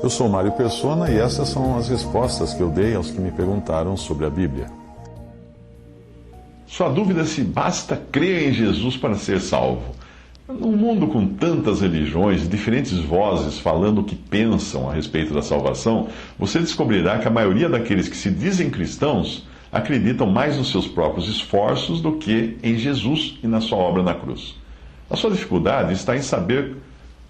Eu sou Mário Persona e essas são as respostas que eu dei aos que me perguntaram sobre a Bíblia. Sua dúvida é se basta crer em Jesus para ser salvo. Num mundo com tantas religiões e diferentes vozes falando o que pensam a respeito da salvação, você descobrirá que a maioria daqueles que se dizem cristãos acreditam mais nos seus próprios esforços do que em Jesus e na sua obra na cruz. A sua dificuldade está em saber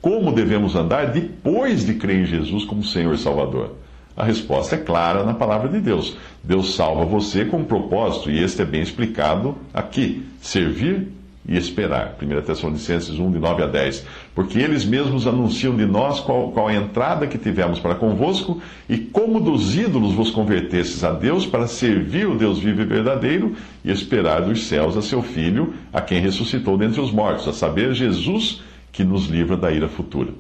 como devemos andar depois de crer em Jesus como Senhor e Salvador. A resposta é clara na palavra de Deus. Deus salva você com um propósito, e este é bem explicado aqui: servir e esperar. 1 Tessalonicenses 1, de 9 a 10. Porque eles mesmos anunciam de nós qual a entrada que tivemos para convosco, e como dos ídolos vos convertestes a Deus para servir o Deus vivo e verdadeiro, e esperar dos céus a seu Filho, a quem ressuscitou dentre os mortos, a saber, Jesus, que nos livra da ira futura.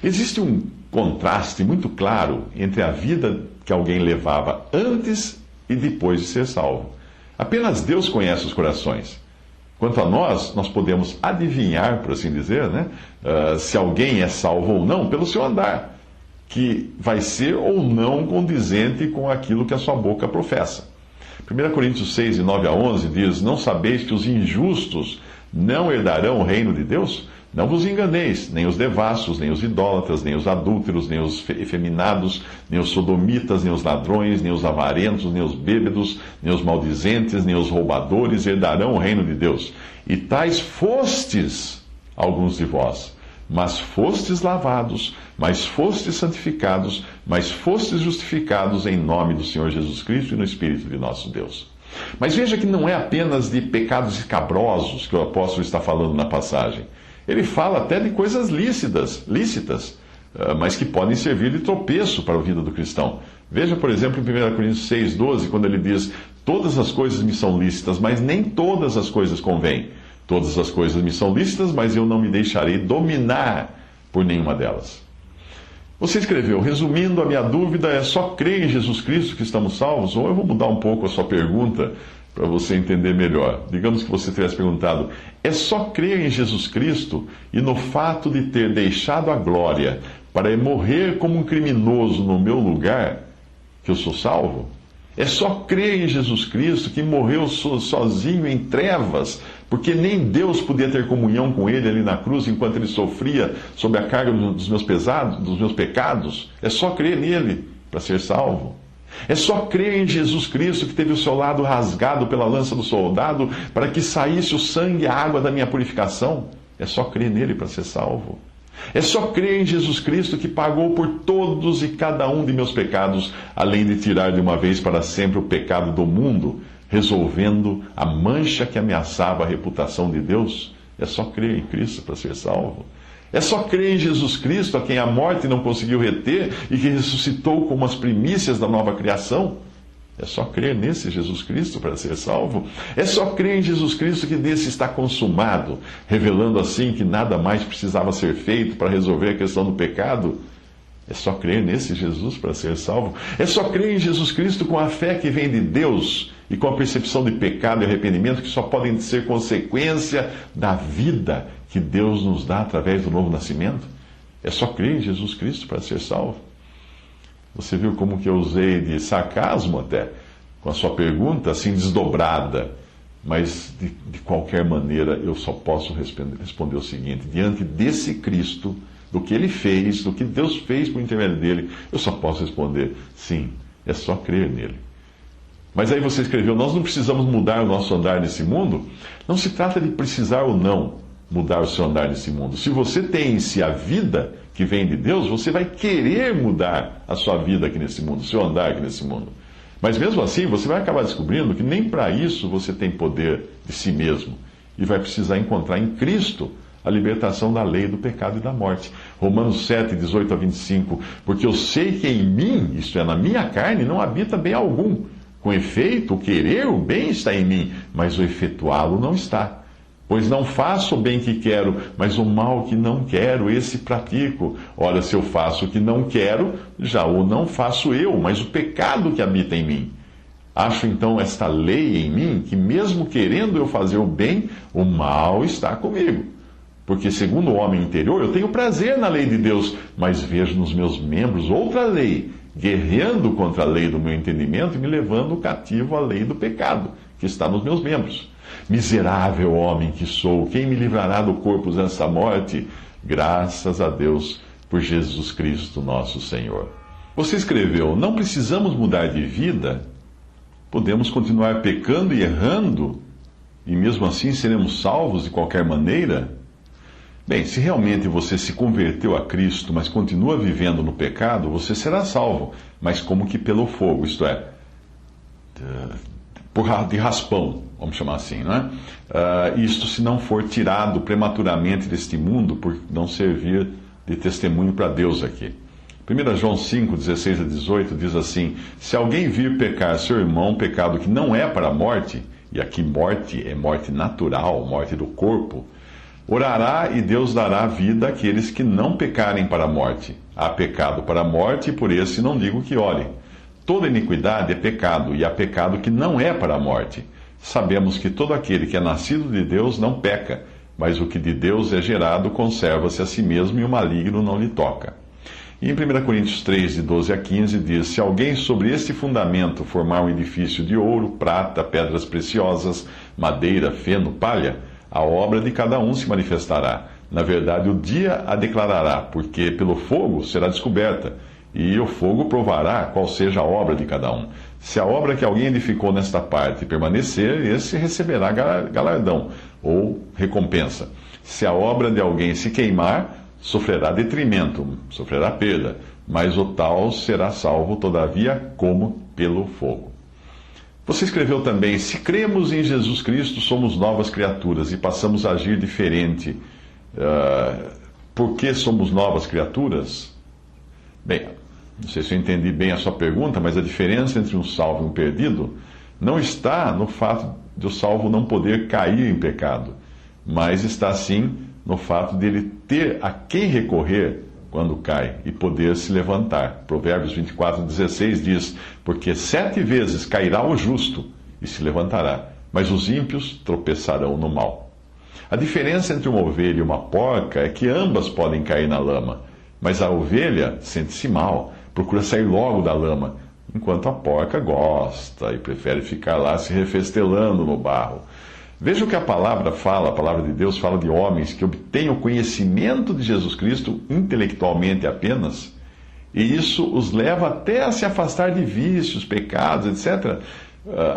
Existe um contraste muito claro entre a vida que alguém levava antes e depois de ser salvo. Apenas Deus conhece os corações. Quanto a nós podemos adivinhar, por assim dizer, se alguém é salvo ou não, pelo seu andar, que vai ser ou não condizente com aquilo que a sua boca professa. 1 Coríntios 6, de 9 a 11, diz: Não sabeis que os injustos não herdarão o reino de Deus? Não vos enganeis, nem os devassos, nem os idólatras, nem os adúlteros, nem os efeminados, nem os sodomitas, nem os ladrões, nem os avarentos, nem os bêbados, nem os maldizentes, nem os roubadores herdarão o reino de Deus. E tais fostes alguns de vós, mas fostes lavados, mas fostes santificados, mas fostes justificados em nome do Senhor Jesus Cristo e no Espírito de nosso Deus. Mas veja que não é apenas de pecados escabrosos que o apóstolo está falando na passagem. Ele fala até de coisas lícitas, mas que podem servir de tropeço para a vida do cristão. Veja, por exemplo, em 1 Coríntios 6,12, quando ele diz: Todas as coisas me são lícitas, mas nem todas as coisas convêm. Todas as coisas me são lícitas, mas eu não me deixarei dominar por nenhuma delas. Você escreveu: resumindo, a minha dúvida é só crer em Jesus Cristo que estamos salvos? Ou eu vou mudar um pouco a sua pergunta para você entender melhor. Digamos que você tivesse perguntado: é só crer em Jesus Cristo e no fato de ter deixado a glória para morrer como um criminoso no meu lugar que eu sou salvo? É só crer em Jesus Cristo, que morreu sozinho em trevas, porque nem Deus podia ter comunhão com ele ali na cruz enquanto ele sofria sob a carga dos meus pecados? É só crer nele para ser salvo. É só crer em Jesus Cristo, que teve o seu lado rasgado pela lança do soldado, para que saísse o sangue e a água da minha purificação? É só crer nele para ser salvo. É só crer em Jesus Cristo, que pagou por todos e cada um de meus pecados, além de tirar de uma vez para sempre o pecado do mundo, resolvendo a mancha que ameaçava a reputação de Deus? É só crer em Cristo para ser salvo. É só crer em Jesus Cristo, a quem a morte não conseguiu reter e que ressuscitou como as primícias da nova criação? É só crer nesse Jesus Cristo para ser salvo? É só crer em Jesus Cristo, que nesse está consumado, revelando assim que nada mais precisava ser feito para resolver a questão do pecado? É só crer nesse Jesus para ser salvo? É só crer em Jesus Cristo com a fé que vem de Deus e com a percepção de pecado e arrependimento, que só podem ser consequência da vida que Deus nos dá através do novo nascimento? É só crer em Jesus Cristo para ser salvo? Você viu como que eu usei de sarcasmo até, com a sua pergunta assim desdobrada, mas de qualquer maneira eu só posso responder o seguinte: diante desse Cristo, do que ele fez, do que Deus fez por intermédio dele, eu só posso responder: sim, é só crer nele. Mas aí você escreveu: nós não precisamos mudar o nosso andar nesse mundo. Não se trata de precisar ou não mudar o seu andar nesse mundo. Se você tem em si a vida que vem de Deus, você vai querer mudar a sua vida aqui nesse mundo, o seu andar aqui nesse mundo. Mas mesmo assim, você vai acabar descobrindo que nem para isso você tem poder de si mesmo. E vai precisar encontrar em Cristo a libertação da lei, do pecado e da morte. Romanos 7, 18 a 25. Porque eu sei que em mim, isto é, na minha carne, não habita bem algum. Com efeito, o querer o bem está em mim, mas o efetuá-lo não está. Pois não faço o bem que quero, mas o mal que não quero, esse pratico. Ora, se eu faço o que não quero, já o não faço eu, mas o pecado que habita em mim. Acho então esta lei em mim, que mesmo querendo eu fazer o bem, o mal está comigo. Porque, segundo o homem interior, eu tenho prazer na lei de Deus, mas vejo nos meus membros outra lei, guerreando contra a lei do meu entendimento e me levando cativo à lei do pecado, que está nos meus membros. Miserável homem que sou, quem me livrará do corpo dessa morte? Graças a Deus por Jesus Cristo, nosso Senhor. Você escreveu: não precisamos mudar de vida, podemos continuar pecando e errando, e mesmo assim seremos salvos de qualquer maneira? Bem, se realmente você se converteu a Cristo, mas continua vivendo no pecado, você será salvo, mas como que pelo fogo, isto é, de raspão, vamos chamar assim, não é? Isto se não for tirado prematuramente deste mundo por não servir de testemunho para Deus aqui. 1 João 5, 16 a 18 diz assim: se alguém vir pecar seu irmão, pecado que não é para a morte, e aqui morte é morte natural, morte do corpo, orará e Deus dará vida àqueles que não pecarem para a morte. Há pecado para a morte, e por esse não digo que ore. Toda iniquidade é pecado, e há pecado que não é para a morte. Sabemos que todo aquele que é nascido de Deus não peca, mas o que de Deus é gerado conserva-se a si mesmo, e o maligno não lhe toca. E em 1 Coríntios 3, de 12 a 15, diz: se alguém sobre este fundamento formar um edifício de ouro, prata, pedras preciosas, madeira, feno, palha, a obra de cada um se manifestará. Na verdade, o dia a declarará, porque pelo fogo será descoberta, e o fogo provará qual seja a obra de cada um. Se a obra que alguém edificou nesta parte permanecer, esse receberá galardão, ou recompensa. Se a obra de alguém se queimar, sofrerá detrimento, sofrerá perda, mas o tal será salvo, todavia, como pelo fogo. Você escreveu também: se cremos em Jesus Cristo, somos novas criaturas e passamos a agir diferente. Por que somos novas criaturas? Bem, não sei se eu entendi bem a sua pergunta, mas a diferença entre um salvo e um perdido não está no fato de o salvo não poder cair em pecado, mas está sim no fato de ele ter a quem recorrer quando cai e poder se levantar. Provérbios 24, 16 diz: porque 7 vezes cairá o justo e se levantará, mas os ímpios tropeçarão no mal. A diferença entre uma ovelha e uma porca é que ambas podem cair na lama, mas a ovelha sente-se mal, procura sair logo da lama, enquanto a porca gosta e prefere ficar lá se refestelando no barro. Veja o que a palavra fala, a palavra de Deus fala de homens que obtêm o conhecimento de Jesus Cristo intelectualmente apenas, e isso os leva até a se afastar de vícios, pecados, etc.,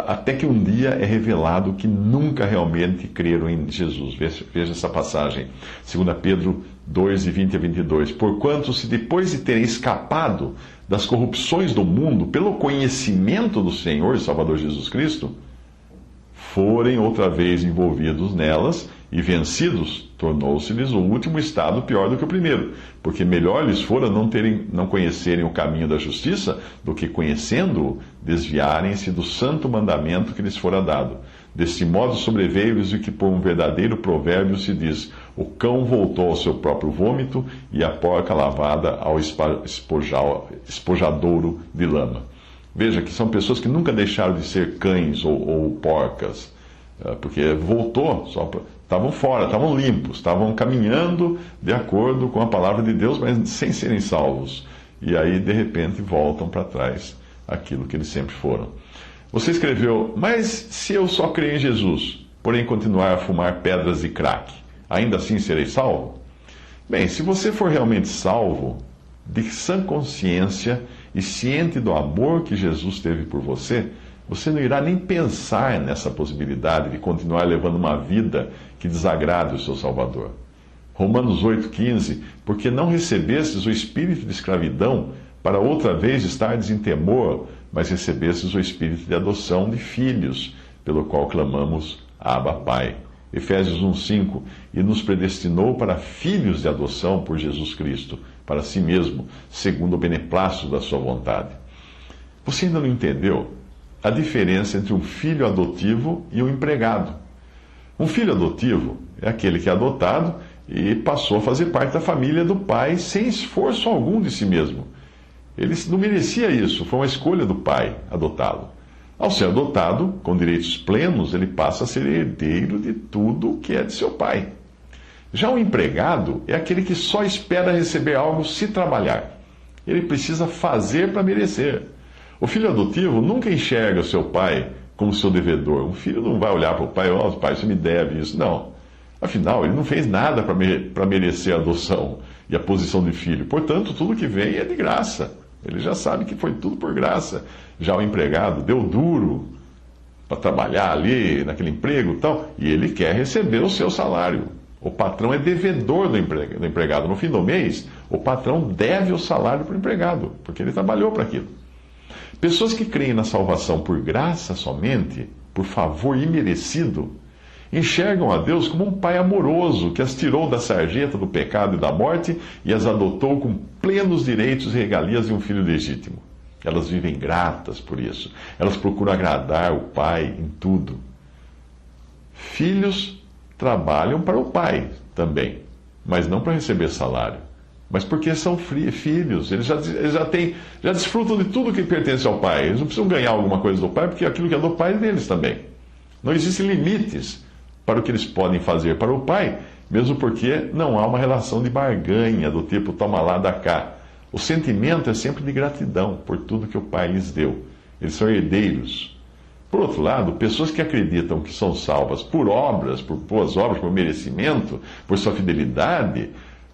até que um dia é revelado que nunca realmente creram em Jesus. Veja essa passagem, 2 Pedro 2, de 20 a 22. Porquanto, se depois de terem escapado das corrupções do mundo pelo conhecimento do Senhor e Salvador Jesus Cristo, forem outra vez envolvidos nelas e vencidos, tornou-se-lhes o último estado pior do que o primeiro, porque melhor lhes fora não conhecerem o caminho da justiça, do que, conhecendo-o, desviarem-se do santo mandamento que lhes fora dado. Deste modo sobreveio-lhes o que por um verdadeiro provérbio se diz: o cão voltou ao seu próprio vômito, e a porca lavada ao espojadouro de lama. Veja que são pessoas que nunca deixaram de ser cães ou porcas, porque voltou, estavam fora, estavam limpos, estavam caminhando de acordo com a palavra de Deus, mas sem serem salvos. E aí, de repente, voltam para trás aquilo que eles sempre foram. Você escreveu: mas se eu só creio em Jesus, porém continuar a fumar pedras de crack, ainda assim serei salvo? Bem, se você for realmente salvo, de sã consciência e ciente do amor que Jesus teve por você, você não irá nem pensar nessa possibilidade de continuar levando uma vida que desagrade o seu Salvador. Romanos 8,15: porque não recebestes o espírito de escravidão para outra vez estardes em temor, mas recebestes o espírito de adoção de filhos, pelo qual clamamos: Abba, Pai. Efésios 1,5: e nos predestinou para filhos de adoção por Jesus Cristo, para si mesmo, segundo o beneplácito da sua vontade. Você ainda não entendeu a diferença entre um filho adotivo e um empregado? Um filho adotivo é aquele que é adotado e passou a fazer parte da família do pai sem esforço algum de si mesmo. Ele não merecia isso, foi uma escolha do pai adotá-lo. Ao ser adotado, com direitos plenos, ele passa a ser herdeiro de tudo que é de seu pai. Já o empregado é aquele que só espera receber algo se trabalhar. Ele precisa fazer para merecer. O filho adotivo nunca enxerga o seu pai como seu devedor. Um filho não vai olhar para o pai e falar: pai, você me deve isso. Não. Afinal, ele não fez nada para merecer a adoção e a posição de filho. Portanto, tudo que vem é de graça. Ele já sabe que foi tudo por graça. Já o empregado deu duro para trabalhar ali, naquele emprego e tal, e ele quer receber o seu salário. O patrão é devedor do empregado. No fim do mês, o patrão deve o salário para o empregado, porque ele trabalhou para aquilo. Pessoas que creem na salvação por graça somente, por favor imerecido, enxergam a Deus como um pai amoroso que as tirou da sarjeta do pecado e da morte e as adotou com plenos direitos e regalias de um filho legítimo. Elas vivem gratas por isso. Elas procuram agradar o pai em tudo. Filhos trabalham para o pai também, mas não para receber salário. Mas porque são filhos, eles já desfrutam de tudo que pertence ao pai. Eles não precisam ganhar alguma coisa do pai, porque aquilo que é do pai é deles também. Não existem limites para o que eles podem fazer para o pai, mesmo porque não há uma relação de barganha do tipo toma lá, dá cá. O sentimento é sempre de gratidão por tudo que o pai lhes deu. Eles são herdeiros. Por outro lado, pessoas que acreditam que são salvas por obras, por boas obras, por merecimento, por sua fidelidade,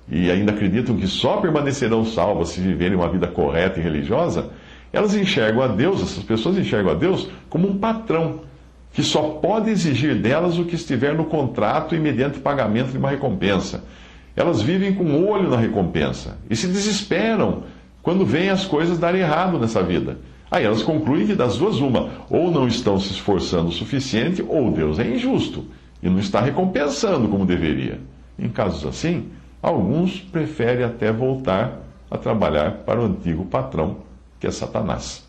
e ainda acreditam que só permanecerão salvas se viverem uma vida correta e religiosa, elas enxergam a Deus, essas pessoas enxergam a Deus como um patrão, que só pode exigir delas o que estiver no contrato e mediante pagamento de uma recompensa. Elas vivem com um olho na recompensa e se desesperam quando veem as coisas darem errado nessa vida. Aí elas concluem que das duas uma, ou não estão se esforçando o suficiente, ou Deus é injusto e não está recompensando como deveria. Em casos assim, alguns preferem até voltar a trabalhar para o antigo patrão, que é Satanás.